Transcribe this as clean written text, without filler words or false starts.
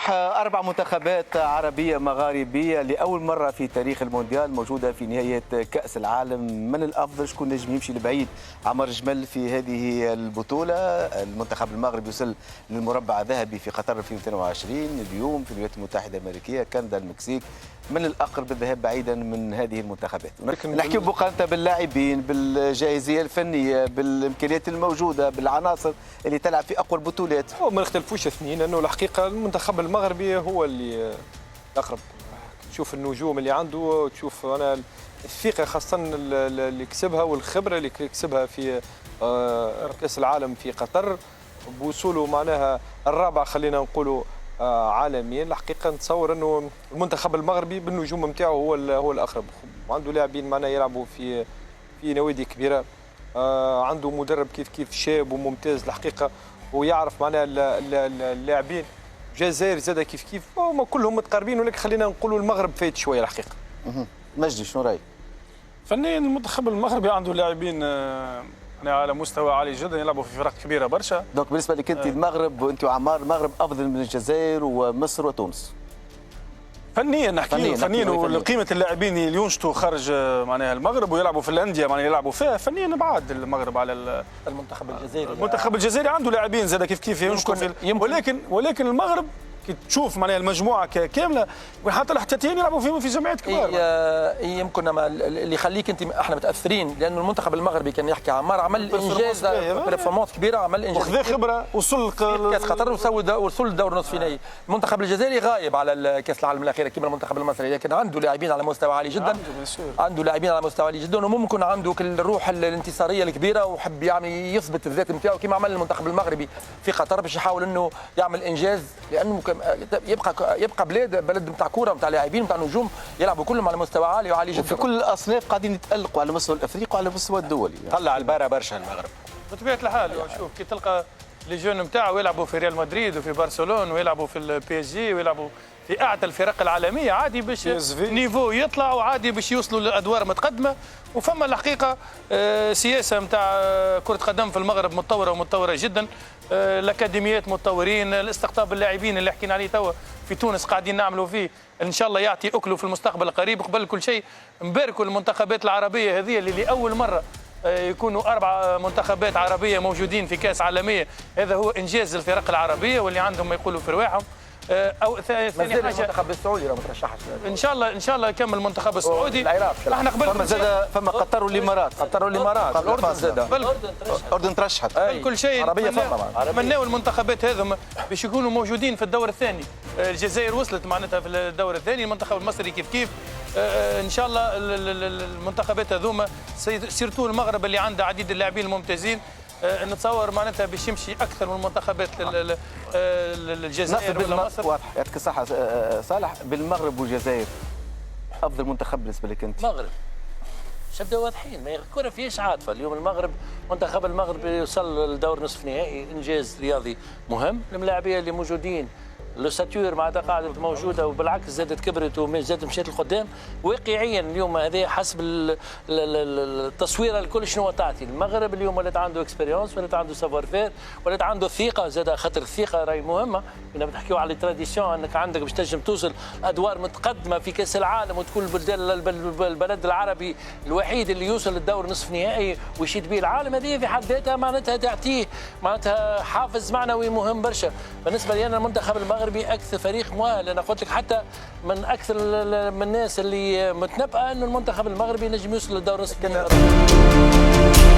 صحيح، 4 منتخبات عربية مغاربية لأول مرة في تاريخ المونديال موجودة في نهاية كأس العالم. من الأفضل شكون نجم يمشي لبعيد عمر جمل في هذه البطولة؟ المنتخب المغربي وصل للمربع الذهبي في قطر 2022، اليوم في الولايات المتحدة الأمريكية، كندا، المكسيك. من الأقرب للذهاب بعيدا من هذه المنتخبات؟ نحكي مقارنة باللاعبين، بالجاهزية الفنية، بالإمكانيات الموجودة، بالعناصر اللي تلعب في أقوى البطولات. هو ما نختلفوش اثنين، لأنه الحقيقة المنتخب المغربي هو اللي الأقرب. تشوف النجوم اللي عنده، تشوف أنا الثقة خاصة اللي كسبها والخبرة اللي كسبها في كأس العالم في قطر، بوصوله معناها الرابع خلينا نقولوا عالميا. الحقيقة نتصور أنه المنتخب المغربي بالنجوم نتاعو هو الأقرب، وعنده لاعبين معناها يلعبوا في نوادي كبيرة، عنده مدرب كيف شاب وممتاز الحقيقة، ويعرف معناها اللاعبين. الجزائر زاد كيف هما كلهم متقاربين، ولكن خلينا نقولوا المغرب فايت شويه الحقيقه. مجدي شنو رايك؟ فنيا المنتخب المغربي عنده لاعبين على مستوى عالي جدا، يلعبوا في فرق كبيره برشا. دونك بالنسبه لك انت المغرب وانت وعمار، المغرب افضل من الجزائر ومصر وتونس؟ فنيا نحكي فنيا وقيمه اللاعبين اللي ينشطوا خارج معناها المغرب ويلعبوا في الانديه معناها يلعبوا فيها. فنيا بعد المغرب على المنتخب الجزائري. المنتخب الجزائري عنده لاعبين زاد كيف ينشطوا ولكن المغرب كي تشوف معناها المجموعه كامله، وحتى الاحتياطيين يلعبوا في جمعيات كبار. يمكن اللي يخليك انت احنا متاثرين، لانه المنتخب المغربي كان يحكي عمار عمل انجاز بيرفورمانس كبيره، عمل انجاز وخذ خبره، وصل كاس قطر وصل الدور النصف نهائي. المنتخب الجزائري غايب على كاس العالم الاخير كما المنتخب المصري، لكن عنده لاعبين على مستوى عالي جدا. عنده لاعبين على مستوى عالي جدا، وممكن عنده الروح الانتصاريه الكبيره، وحب يعني يثبت الذات نتاعو كما عمل المنتخب المغربي في قطر، باش يحاول انه يعمل انجاز، لانه يبقى بلد نتاع كوره نتاع لاعبين نتاع نجوم يلعبوا كلهم على مستوى عالي وعالي جدا. وفي كل الاصناف قاعدين يتالقوا على المستوى الافريقي وعلى المستوى الدولي. طلع البارة برشا المغرب بطبيعه الحال. شوف كي تلقى لي جون نتاعو يلعبوا في ريال مدريد وفي برشلونه ويلعبوا في البي اس جي ويلعبوا في اعلى الفرق العالميه، عادي باش نيفو يطلع، وعادي باش يوصلوا لادوار متقدمه. وفما الحقيقه سياسه نتاع كره قدم في المغرب متطوره جدا. الاكاديميات متطورين، الاستقطاب اللاعبين اللي حكينا عليه توا في تونس قاعدين نعملوا فيه، ان شاء الله يعطي اكله في المستقبل القريب. قبل كل شيء نباركوا المنتخبات العربيه هذه اللي لاول مره يكونوا 4 منتخبات عربيه موجودين في كاس عالميه. هذا هو انجاز الفرق العربيه، واللي عندهم ما يقولوا في رواحهم. او ثاني حاجه المنتخب السعودي راه مترشحش ان شاء الله يكمل المنتخب السعودي. احنا قبل فما قطر والامارات. الاردن زاد، الاردن ترشحت. كل شيء نتمناو المنتخبات هذم باش يكونوا موجودين في الدور الثاني. الجزائر وصلت معناتها في الدور الثاني، المنتخب المصري كيف ان شاء الله المنتخبات هذوما سيرتو المغرب اللي عنده عديد اللاعبين الممتازين. نتصور معناتها باش يمشي اكثر من المنتخبات للجزائر ولا مصر. واضح، يعطيك الصحه صالح. بالمغرب والجزائر افضل منتخب بالنسبه لك انت؟ المغرب. شبدا واضحين، ما الكره فيهاش عاطفه. اليوم المغرب منتخب المغرب يوصل لدور نصف نهائي، انجاز رياضي مهم. الملاعبيه اللي موجودين لوساتور معناتها قاعدة موجوده، وبالعكس زادت كبرت وزادت مشات لقدام. واقعيا اليوم هذا حسب التصويره الكل شنو تعطي. المغرب اليوم ولات عنده اكسبيريونس، ولات عنده سافوار فير، ولات عنده ثقه زاد، خاطر الثقه راهي مهمه. كنا بنحكيو على التراديسيون، انك عندك باش تنجم توصل ادوار متقدمه في كاس العالم، وتكون البلد العربي الوحيد اللي يوصل للدور نصف نهائي ويشيد به العالم. هذه في حد ذاتها معناتها تعطيه معناتها حافز معنوي مهم برشا. بالنسبه لي انا المنتخب المغربي اكثر فريق مؤهل. انا قلت لك حتى من اكثر من الناس اللي متنبأه انه المنتخب المغربي نجم يوصل للدور نصف النهائي.